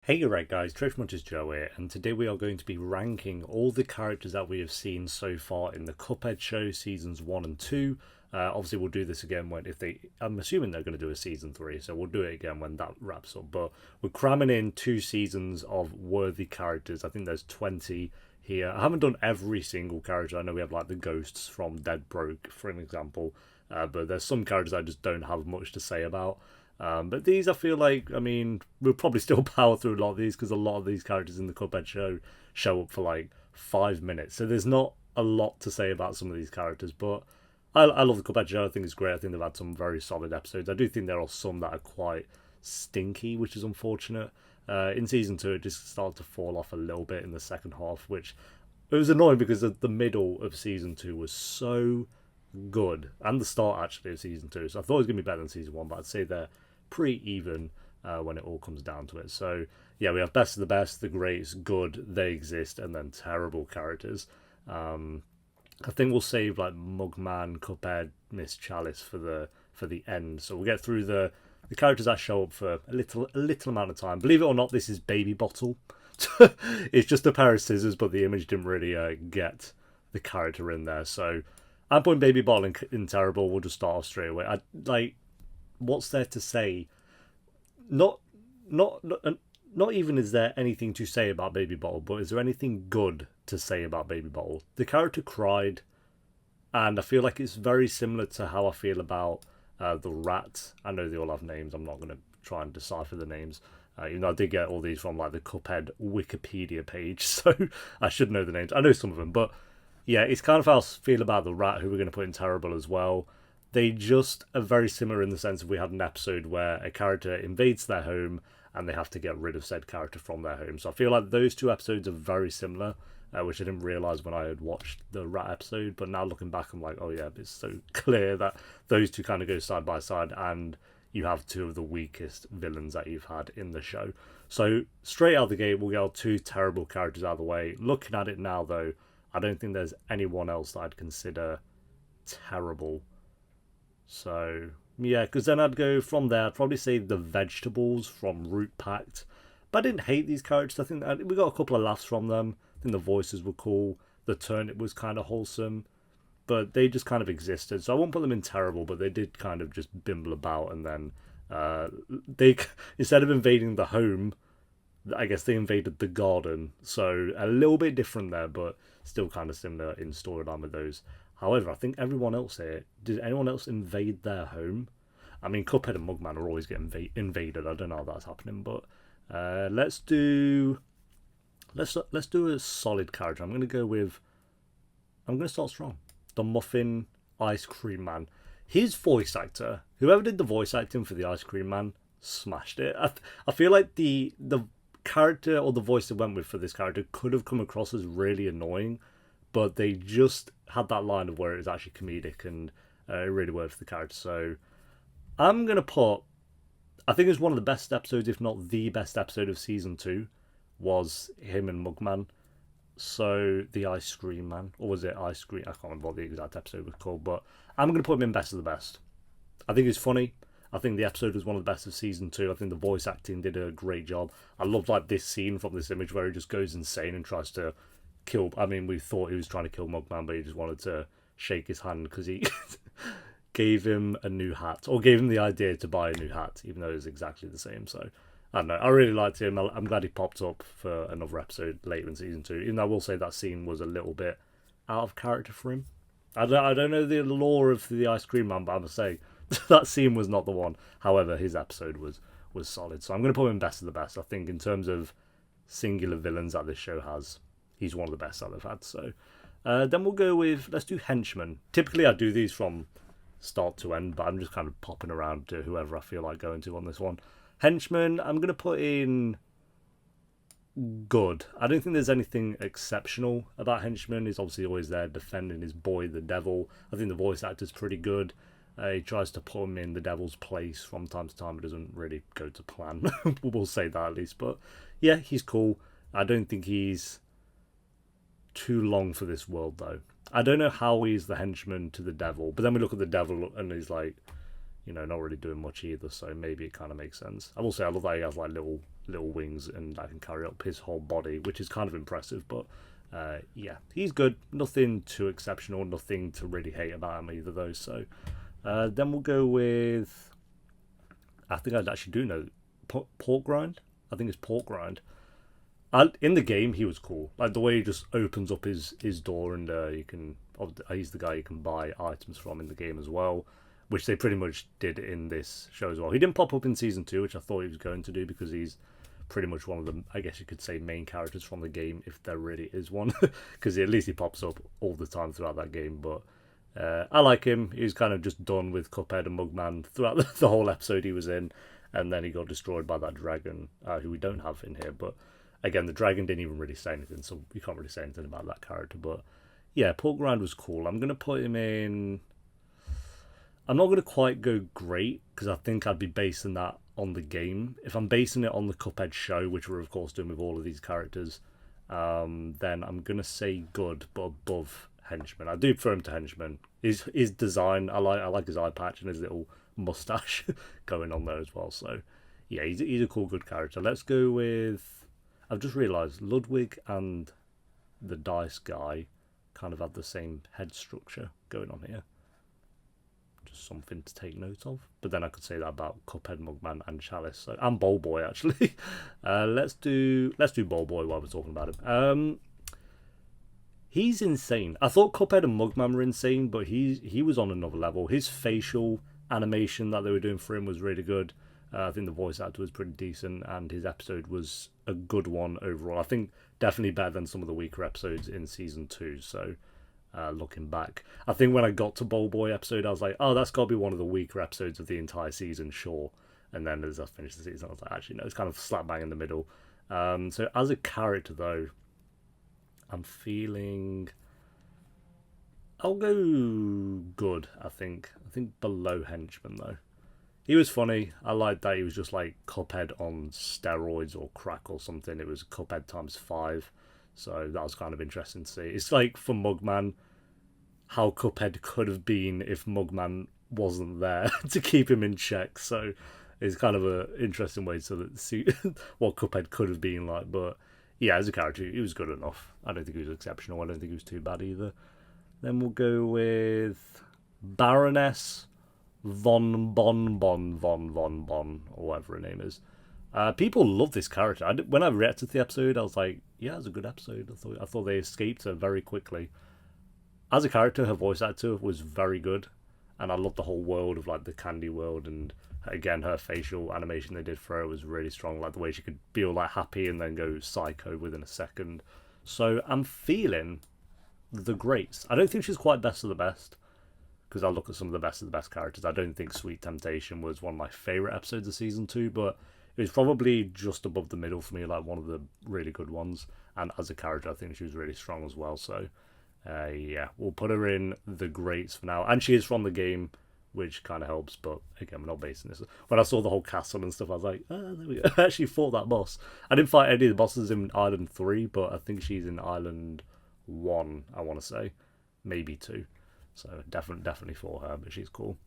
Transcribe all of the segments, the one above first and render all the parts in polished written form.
Hey right guys, Much Joe here, and today we are going to be ranking all the characters that we have seen so far in the Cuphead Show seasons 1 and 2. Obviously we'll do this again I'm assuming they're going to do a season 3, so we'll do it again when that wraps up. But we're cramming in 2 seasons of worthy characters. I think there's 20 here. I haven't done every single character. I know we have like the ghosts from Dead Broke, for an example. But there's some characters I just don't have much to say about. But these, I feel like, we'll probably still power through a lot of these because a lot of these characters in the Cuphead show up for like 5 minutes. So there's not a lot to say about some of these characters. But I love the Cuphead Show. I think it's great. I think they've had some very solid episodes. I do think there are some that are quite stinky, which is unfortunate. In season 2, it just started to fall off a little bit in the second half, which it was annoying because the middle of season 2 was so good, and the start actually of season 2. So I thought it was going to be better than season 1, but I'd say they're pretty even when it all comes down to it. So yeah, we have best of the best, the greats, good, they exist, and then terrible characters. I think we'll save like Mugman, Cuphead, Miss Chalice for the end. So we'll get through the characters that show up for a little amount of time. Believe it or not, this is Baby Bottle. It's just a pair of scissors, but the image didn't really get the character in there. So I'm putting Baby Bottle in terrible. We'll just start off straight away. What's there to say? Not even is there anything to say about Baby Bottle, but is there anything good to say about Baby Bottle? The character cried, and I feel like it's very similar to how I feel about the rat. I know they all have names. I'm not going to try and decipher the names. Even though I did get all these from like the Cuphead Wikipedia page, so I should know the names. I know some of them, but yeah, it's kind of how I feel about the rat, who we're going to put in terrible as well. They just are very similar in the sense of we had an episode where a character invades their home and they have to get rid of said character from their home. So I feel like those two episodes are very similar, which I didn't realise when I had watched the rat episode. But now looking back, I'm like, oh yeah, it's so clear that those two kind of go side by side, and you have two of the weakest villains that you've had in the show. So straight out the gate, we'll get our two terrible characters out of the way. Looking at it now, though, I don't think there's anyone else that I'd consider terrible. So, yeah, because then I'd go from there. I'd probably say the vegetables from Root Pact. But I didn't hate these characters. I think we got a couple of laughs from them. I think the voices were cool. The turnip was kind of wholesome. But they just kind of existed. So I won't put them in terrible, but they did kind of just bimble about. And then they, instead of invading the home, I guess they invaded the garden. So a little bit different there, but still kind of similar in storyline with those. However, I think everyone else here, did anyone else invade their home? I mean, Cuphead and Mugman are always getting invaded. I don't know how that's happening, but let's do a solid character. I'm going to start strong. The Muffin Ice Cream Man. His voice actor, whoever did the voice acting for the Ice Cream Man, smashed it. I feel like the character or the voice they went with for this character could have come across as really annoying, but they just had that line of where it was actually comedic, and it really worked for the character. So I'm going to put, I think it's one of the best episodes, if not the best episode of season 2, was him and Mugman. So the Ice Cream Man, or was it Ice Cream? I can't remember what the exact episode was called, but I'm going to put him in best of the best. I think it's funny. I think the episode was one of the best of season 2. I think the voice acting did a great job. I loved like this scene from this image where he just goes insane and tries to kill. I mean, we thought he was trying to kill Mugman, but he just wanted to shake his hand because he gave him a new hat, or gave him the idea to buy a new hat, even though it was exactly the same. So I don't know. I really liked him. I'm glad he popped up for another episode later in season 2. Even though I will say that scene was a little bit out of character for him. I don't know the lore of the Ice Cream Man, but I must say that scene was not the one. However, his episode was solid. So I'm going to put him in best of the best. I think in terms of singular villains that this show has, he's one of the best that they've had. So then we'll go with, let's do Henchman. Typically I do these from start to end, but I'm just kind of popping around to whoever I feel like going to on this one. Henchman, I'm going to put in good. I don't think there's anything exceptional about Henchman. He's obviously always there defending his boy, the devil. I think the voice actor's pretty good. He tries to put him in the devil's place from time to time. It doesn't really go to plan. We'll say that at least. But yeah, he's cool. I don't think he's too long for this world, though. I don't know how he's the henchman to the devil. But then we look at the devil and he's like, not really doing much either, so maybe it kind of makes sense. I will say I love that he has like little wings and I can carry up his whole body, which is kind of impressive. But yeah, he's good. Nothing too exceptional, nothing to really hate about him either though. So then we'll go with, I think I actually do know, Pork Grind. I think it's Pork Grind. In the game, he was cool. Like the way he just opens up his door and you can. He's the guy you can buy items from in the game as well, which they pretty much did in this show as well. He didn't pop up in season 2, which I thought he was going to do because he's pretty much one of the, I guess you could say, main characters from the game, if there really is one, because at least he pops up all the time throughout that game. But I like him. He was kind of just done with Cuphead and Mugman throughout the whole episode he was in, and then he got destroyed by that dragon, who we don't have in here. But again, the dragon didn't even really say anything, so we can't really say anything about that character. But yeah, Pork Rind was cool. I'm going to put him in... I'm not going to quite go great, because I think I'd be basing that on the game. If I'm basing it on the Cuphead show, which we're of course doing with all of these characters, then I'm going to say good, but above Henchman. I do throw him to Henchman. His design, I like his eye patch and his little mustache going on there as well. So yeah, he's a cool, good character. Let's go with... I've just realised Ludwig and the Dice guy kind of have the same head structure going on here. Just something to take note of. But then I could say that about Cuphead, Mugman, and Chalice. So, and Bowl Boy, actually. Let's do Bowl Boy while we're talking about him. He's insane. I thought Cuphead and Mugman were insane, but he was on another level. His facial animation that they were doing for him was really good. I think the voice actor was pretty decent, and his episode was a good one overall. I think definitely better than some of the weaker episodes in season 2. So, looking back, I think when I got to Bowl Boy episode, I was like, oh, that's got to be one of the weaker episodes of the entire season, sure. And then as I finished the season, I was like, actually, no, it's kind of slap bang in the middle. So as a character, though, I'm feeling... I'll go good, I think. I think below Henchman, though. He was funny. I liked that he was just like Cuphead on steroids or crack or something. It was Cuphead times 5. So that was kind of interesting to see. It's like for Mugman, how Cuphead could have been if Mugman wasn't there to keep him in check. So it's kind of an interesting way to see what Cuphead could have been like. But yeah, as a character, he was good enough. I don't think he was exceptional. I don't think he was too bad either. Then we'll go with Baroness Von, or whatever her name is. People love this character. When I reacted to the episode, I was like, yeah, it was a good episode. I thought they escaped her very quickly. As a character, her voice actor was very good, and I loved the whole world of like the candy world, and again, her facial animation they did for her was really strong, like the way she could be all like happy and then go psycho within a second. So I'm feeling the greats. I don't think she's quite best of the best, because I look at some of the best characters. I don't think Sweet Temptation was one of my favourite episodes of season 2, but it was probably just above the middle for me, like one of the really good ones. And as a character, I think she was really strong as well. So, yeah, we'll put her in the greats for now. And she is from the game, which kind of helps. But again, we're not basing this. When I saw the whole castle and stuff, I was like, there we go. I actually fought that boss. I didn't fight any of the bosses in Island 3, but I think she's in Island 1, I want to say. Maybe 2. So definitely for her, but she's cool.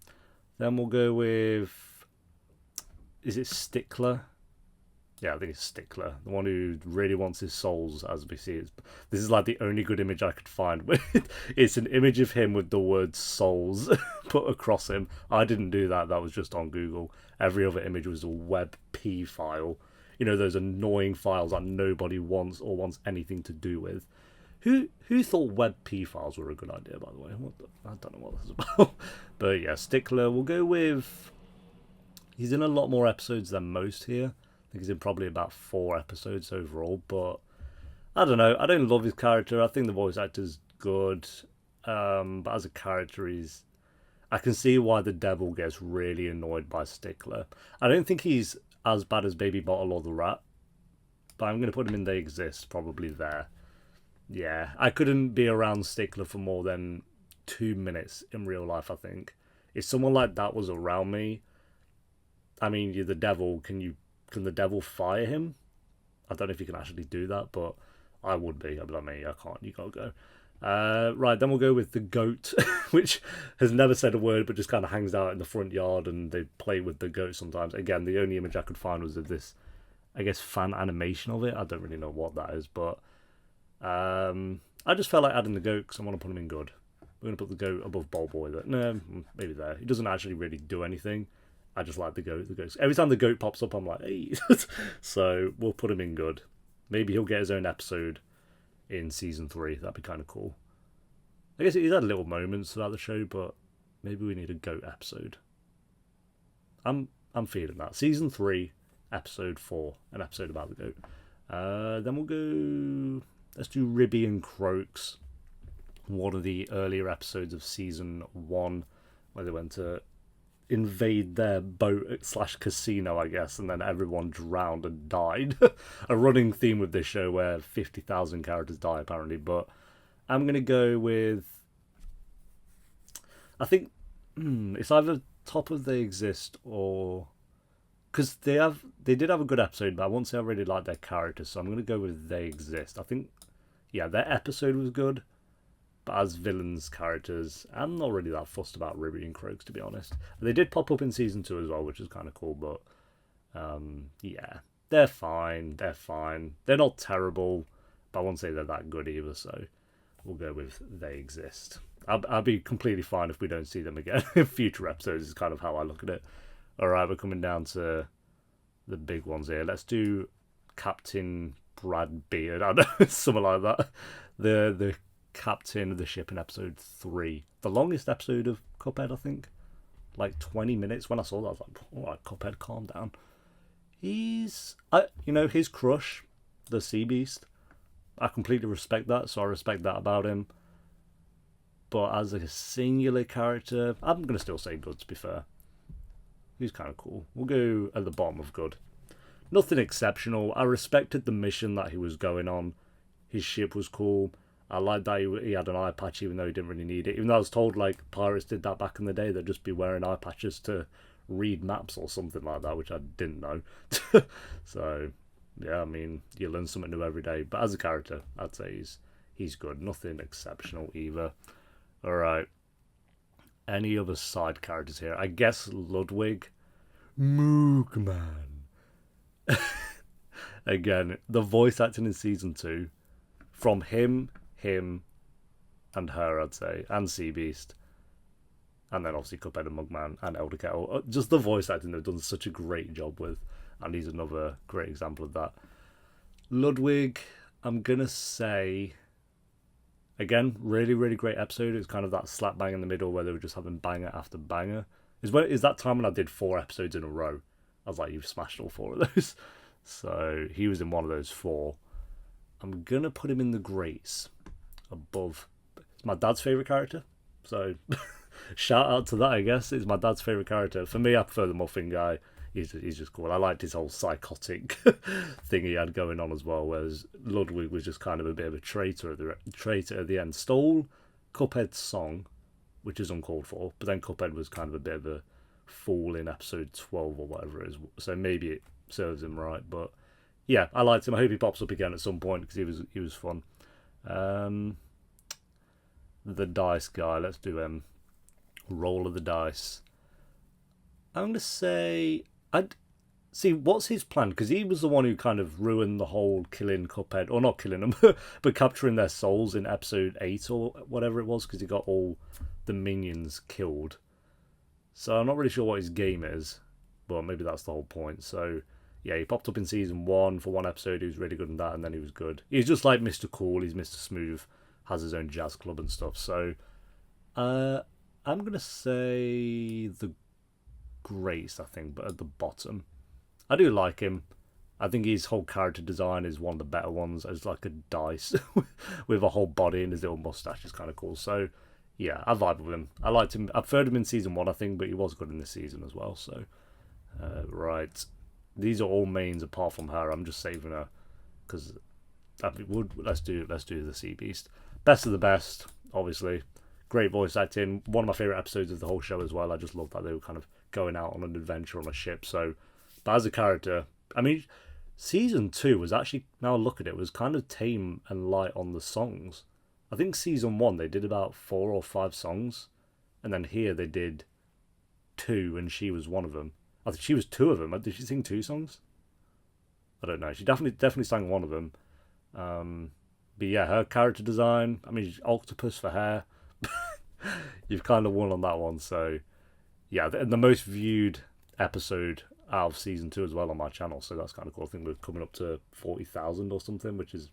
Then we'll go with... Is it Stickler? Yeah, I think it's Stickler. The one who really wants his souls, as we see. This is like the only good image I could find. It's an image of him with the word souls put across him. I didn't do that. That was just on Google. Every other image was a WebP file. You know, those annoying files that nobody wants or wants anything to do with. Who thought WebP files were a good idea, by the way? I don't know what this is about. But yeah, Stickler, we'll go with... He's in a lot more episodes than most here. I think he's in probably about 4 episodes overall. But I don't know. I don't love his character. I think the voice actor's good. But as a character, I can see why the devil gets really annoyed by Stickler. I don't think he's as bad as Baby Bottle or the Rat. But I'm going to put him in They Exist, probably there. Yeah, I couldn't be around Stickler for more than 2 minutes in real life, I think. If someone like that was around me, I mean, you're the devil. Can the devil fire him? I don't know if you can actually do that, but I would be. I'd be like, me, I can't. You gotta go. Right, then we'll go with the goat, which has never said a word but just kind of hangs out in the front yard and they play with the goat sometimes. Again, the only image I could find was of this, I guess, fan animation of it. I don't really know what that is, but I just felt like adding the goat because I want to put him in good. We're going to put the goat above Ball Boy. No, maybe there. He doesn't actually really do anything. I just like the goat. Every time the goat pops up, I'm like, hey. So we'll put him in good. Maybe he'll get his own episode in season 3. That'd be kind of cool. I guess he's had little moments throughout the show, but maybe we need a goat episode. I'm feeling that. Season 3, episode 4, an episode about the goat. Then we'll go. Let's do Ribby and Croaks. One of the earlier episodes of season 1, where they went to invade their boat / casino, I guess, and then everyone drowned and died. A running theme with this show where 50,000 characters die apparently, but I'm gonna go with, I think it's either Top of They Exist or, because they did have a good episode, but I won't say I really like their characters, so I'm gonna go with They Exist. I think, yeah, their episode was good. But as villains characters, I'm not really that fussed about Ribby and Croaks, to be honest. They did pop up in season 2 as well, which is kind of cool, but yeah, they're fine. They're not terrible, but I won't say they're that good either, so we'll go with They Exist. I'll be completely fine if we don't see them again in future episodes, is kind of how I look at it. Alright, we're coming down to the big ones here. Let's do Captain Brad Beard, I don't know, something like that. The captain of the ship in episode 3, the longest episode of Cuphead, I think, like 20 minutes. When I saw that, I was like, all right, Cuphead, calm down. His crush, the sea beast, I completely respect that, so I respect that about him. But as a singular character, I'm gonna still say good, to be fair. He's kind of cool. We'll go at the bottom of good. Nothing exceptional. I respected the mission that he was going on. His ship was cool. I like that he had an eye patch even though he didn't really need it. Even though I was told like pirates did that back in the day, they'd just be wearing eye patches to read maps or something like that, which I didn't know. So, yeah, I mean, you learn something new every day. But as a character, I'd say he's good. Nothing exceptional either. Alright. Any other side characters here? I guess Ludwig. Mugman. Again, the voice acting in season 2, from him and her, I'd say, and Sea Beast, and then obviously Cuphead and Mugman and Elder Kettle. Just the voice acting they've done such a great job with, and he's another great example of that. Ludwig, I'm gonna say, again, really, really great episode. It's kind of that slap bang in the middle where they were just having banger after banger. Is that time when I did 4 episodes in a row? I was like, you've smashed all 4 of those. So he was in one of those 4. I'm gonna put him in the greats above. It's my dad's favourite character, so shout out to that, I guess. It's my dad's favourite character. For me, I prefer the Muffin guy. He's just cool. I liked his whole psychotic thing he had going on as well, whereas Ludwig was just kind of a bit of a traitor at the end. Stole Cuphead's song, which is uncalled for, but then Cuphead was kind of a bit of a fool in episode 12 or whatever it is, so maybe it serves him right, but yeah, I liked him. I hope he pops up again at some point because he was fun. The dice guy, let's do him. Roll of the dice. I'm going to say, I'd see what's his plan, because he was the one who kind of ruined the whole killing Cuphead, or not killing them, but capturing their souls in episode 8 or whatever it was, because he got all the minions killed. So I'm not really sure what his game is, but maybe that's the whole point. So yeah, he popped up in season 1 for one episode. He was really good in that, and then he was good. He's just like Mr. Cool. He's Mr. Smooth, has his own jazz club and stuff. So I'm going to say the Grace, I think, but at the bottom. I do like him. I think his whole character design is one of the better ones. It's like a dice with a whole body, and his little mustache is kind of cool. So yeah, I vibe with him. I liked him. I preferred him in season 1, I think, but he was good in this season as well. So right. These are all mains apart from her. I'm just saving her because let's do the Sea Beast. Best of the best, obviously. Great voice acting. One of my favourite episodes of the whole show as well. I just love that they were kind of going out on an adventure on a ship. So, but as a character, I mean, season 2 was actually, now I look at it, was kind of tame and light on the songs. I think season 1 they did about 4 or 5 songs, and then here they did 2, and she was one of them. I think she was 2 of them. Did she sing 2 songs? I don't know. She definitely sang one of them. But yeah, her character design. I mean, octopus for hair. You've kind of won on that one. So yeah, and the most viewed episode out of season 2 as well on my channel. So that's kind of cool. I think we're coming up to 40,000 or something, which is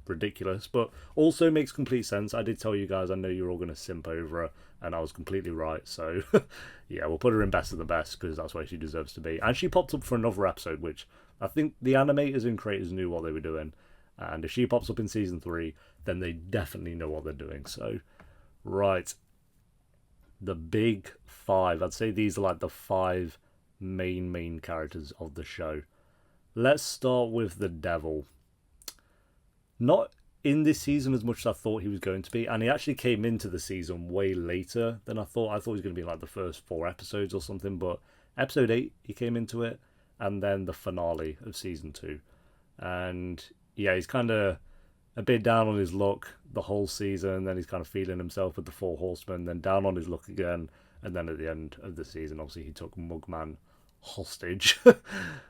ridiculous, but also makes complete sense. I did tell you guys, I know you're all going to simp over her, and I was completely right. So yeah, we'll put her in best of the best because that's where she deserves to be. And she popped up for another episode, which I think the animators and creators knew what they were doing. And if she pops up in season 3, then they definitely know what they're doing. So right, the big 5. I'd say these are like the 5 main characters of the show. Let's start with the devil. Not in this season as much as I thought he was going to be, and he actually came into the season way later than I thought. I thought he was going to be like the first 4 episodes or something, but episode 8 he came into it, and then the finale of season 2. And yeah, he's kind of a bit down on his luck the whole season, then he's kind of feeling himself with the 4 horsemen, then down on his luck again, and then at the end of the season, obviously he took Mugman hostage.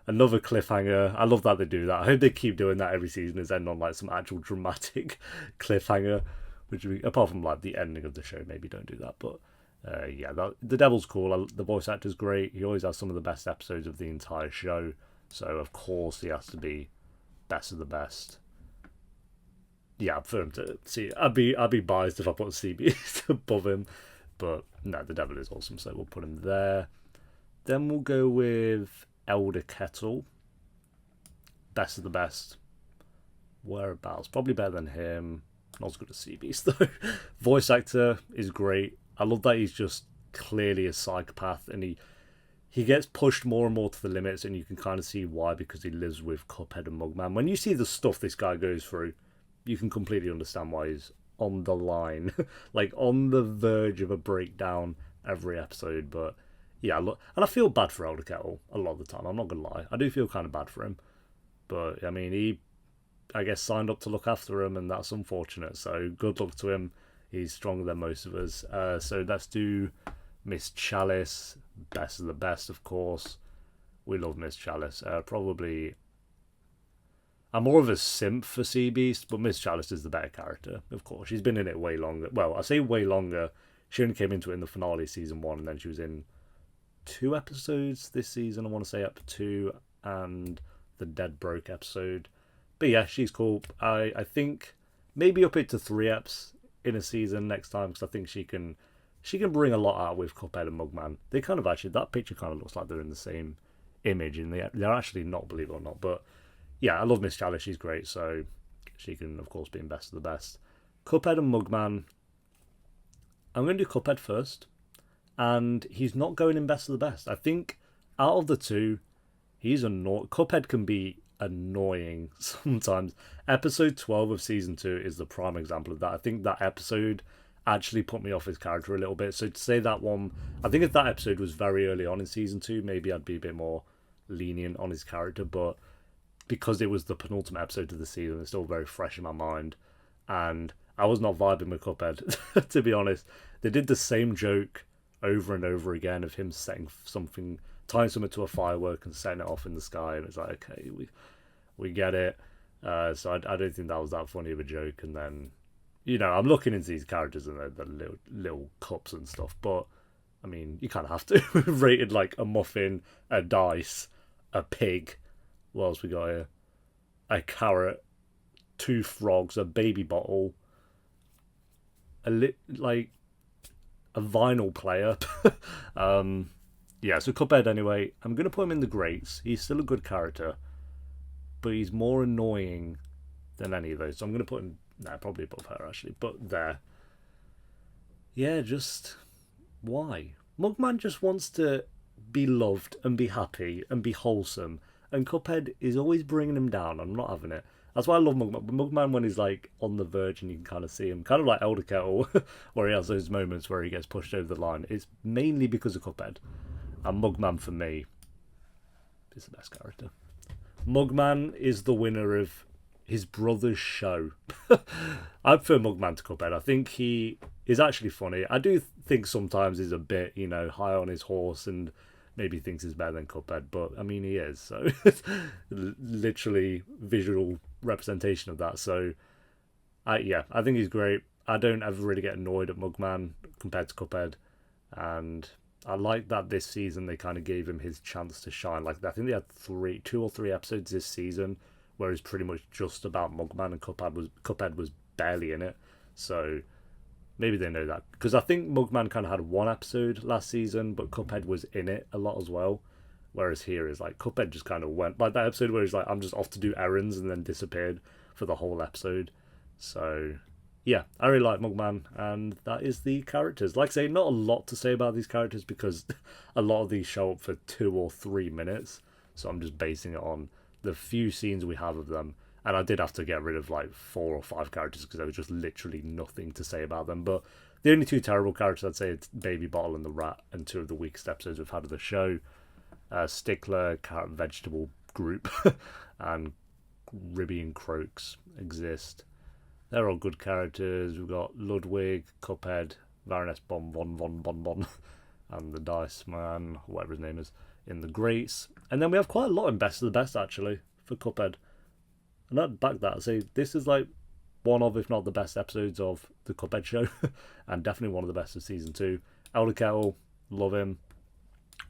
Another cliffhanger. I love that they do that. I hope they keep doing that every season, is end on like some actual dramatic cliffhanger, which we, apart from like the ending of the show, maybe don't do that. But yeah, the devil's cool. The voice actor's great. He always has some of the best episodes of the entire show, so of course he has to be best of the best. Yeah, for him to see, I'd be biased if I put CB above him, but no, the devil is awesome, so we'll put him there. Then we'll go with Elder Kettle. Best of the best. Whereabouts? Probably better than him. Not as good as Seabeast though. Voice actor is great. I love that he's just clearly a psychopath, and he gets pushed more and more to the limits, and you can kind of see why, because he lives with Cuphead and Mugman. When you see the stuff this guy goes through, you can completely understand why he's on the line, like on the verge of a breakdown every episode. But yeah, look, and I feel bad for Elder Kettle a lot of the time. I'm not gonna lie, I do feel kind of bad for him. But I mean, he, I guess, signed up to look after him, and that's unfortunate. So good luck to him. He's stronger than most of us. So let's do Miss Chalice, best of the best, of course. We love Miss Chalice. Probably, I'm more of a simp for Sea Beast, but Miss Chalice is the better character, of course. She's been in it way longer. Well, I say way longer. She only came into it in the finale season 1, and then she was in 2 episodes this season. I want to say up to 2, and the Dead Broke episode. But yeah, she's cool. I think maybe up it to 3 eps in a season next time, because I think she can bring a lot out with Cuphead and Mugman. They kind of actually, that picture kind of looks like they're in the same image, and they're actually not, believe it or not. But yeah, I love Miss Chalice. She's great, so she can of course be in best of the best. Cuphead and Mugman. I'm going to do Cuphead first, and he's not going in best of the best. I think out of the 2, he's annoying. Cuphead can be annoying sometimes. Episode 12 of season 2 is the prime example of that. I think that episode actually put me off his character a little bit. So to say that one, I think if that episode was very early on in season 2, maybe I'd be a bit more lenient on his character. But because it was the penultimate episode of the season, it's still very fresh in my mind, and I was not vibing with Cuphead, to be honest. They did the same joke over and over again of him setting something, tying something to a firework and setting it off in the sky, and it's like, okay, we get it. So I don't think that was that funny of a joke. And then, you know, I'm looking into these characters and the little cups and stuff, but I mean, you kind of have to. We've rated like a muffin, a dice, a pig. What else we got here? A carrot, 2 frogs, a baby bottle, like a vinyl player. Yeah, so Cuphead anyway. I'm going to put him in the greats. He's still a good character, but he's more annoying than any of those. So I'm going to put him, probably above her actually, but there. Yeah, just why? Mugman just wants to be loved and be happy and be wholesome, and Cuphead is always bringing him down. I'm not having it. That's why I love Mugman. Mugman, when he's like on the verge and you can kind of see him, kind of like Elder Kettle, where he has those moments where he gets pushed over the line, it's mainly because of Cuphead. And Mugman, for me, is the best character. Mugman is the winner of his brother's show. I prefer Mugman to Cuphead. I think he is actually funny. I do think sometimes he's a bit, high on his horse and maybe thinks he's better than Cuphead, but I mean he is. So literally visual representation of that. So I think he's great. I don't ever really get annoyed at Mugman compared to Cuphead, and I like that this season they kind of gave him his chance to shine. Like I think they had 2 or 3 episodes this season where it's pretty much just about Mugman, and Cuphead was barely in it. So maybe they know that, because I think Mugman kind of had 1 episode last season, but Cuphead was in it a lot as well. Whereas here is like Cuphead just kind of went like that episode where he's like, I'm just off to do errands, and then disappeared for the whole episode. So yeah, I really like Mugman, and that is the characters. Like I say, not a lot to say about these characters because a lot of these show up for 2 or 3 minutes. So I'm just basing it on the few scenes we have of them. And I did have to get rid of like 4 or 5 characters because there was just literally nothing to say about them. But the only 2 terrible characters I'd say it's Baby Bottle and the Rat, and 2 of the weakest episodes we've had of the show. Stickler, Carrot and Vegetable Group, and Ribby and Croaks exist. They're all good characters. We've got Ludwig, Cuphead, Baroness Bon, and the Dice Man, whatever his name is, in the Greats. And then we have quite a lot in Best of the Best, actually, for Cuphead. And I'd back that. I'd say this is like one of, if not the best episodes of the Cuphead Show, and definitely one of the best of Season 2. Elder Kettle, love him.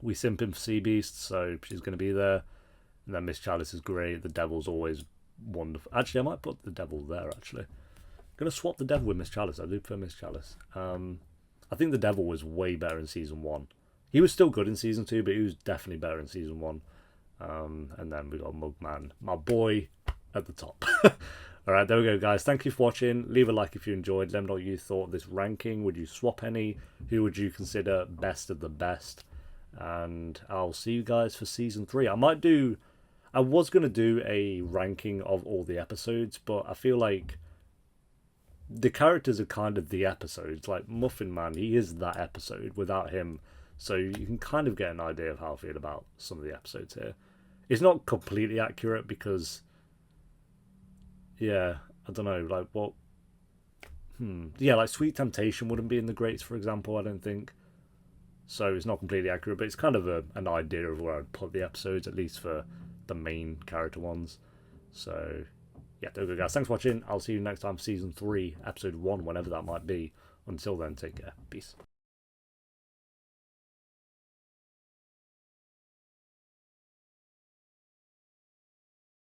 We simp him for Sea Beast, so she's going to be there. And then Miss Chalice is great. The Devil's always wonderful. Actually, I might put the Devil there, actually. I'm going to swap the Devil with Miss Chalice. I do prefer Miss Chalice. I think the Devil was way better in Season 1. He was still good in Season 2, but he was definitely better in Season 1. And then we got Mugman, my boy, at the top. Alright, there we go, guys. Thank you for watching. Leave a like if you enjoyed. Let me know what you thought of this ranking. Would you swap any? Who would you consider best of the best? And I'll see you guys for Season 3. I was going to do a ranking of all the episodes, but I feel like the characters are kind of the episodes. Like Muffin Man, he is that episode without him. So you can kind of get an idea of how I feel about some of the episodes here. It's not completely accurate because, yeah, I don't know, like what... Yeah, like Sweet Temptation wouldn't be in the Greats, for example, I don't think. So it's not completely accurate, but it's kind of an idea of where I'd put the episodes, at least for the main character ones. So yeah, there we go, guys. Thanks for watching. I'll see you next time for Season 3, Episode 1, whenever that might be. Until then, take care. Peace.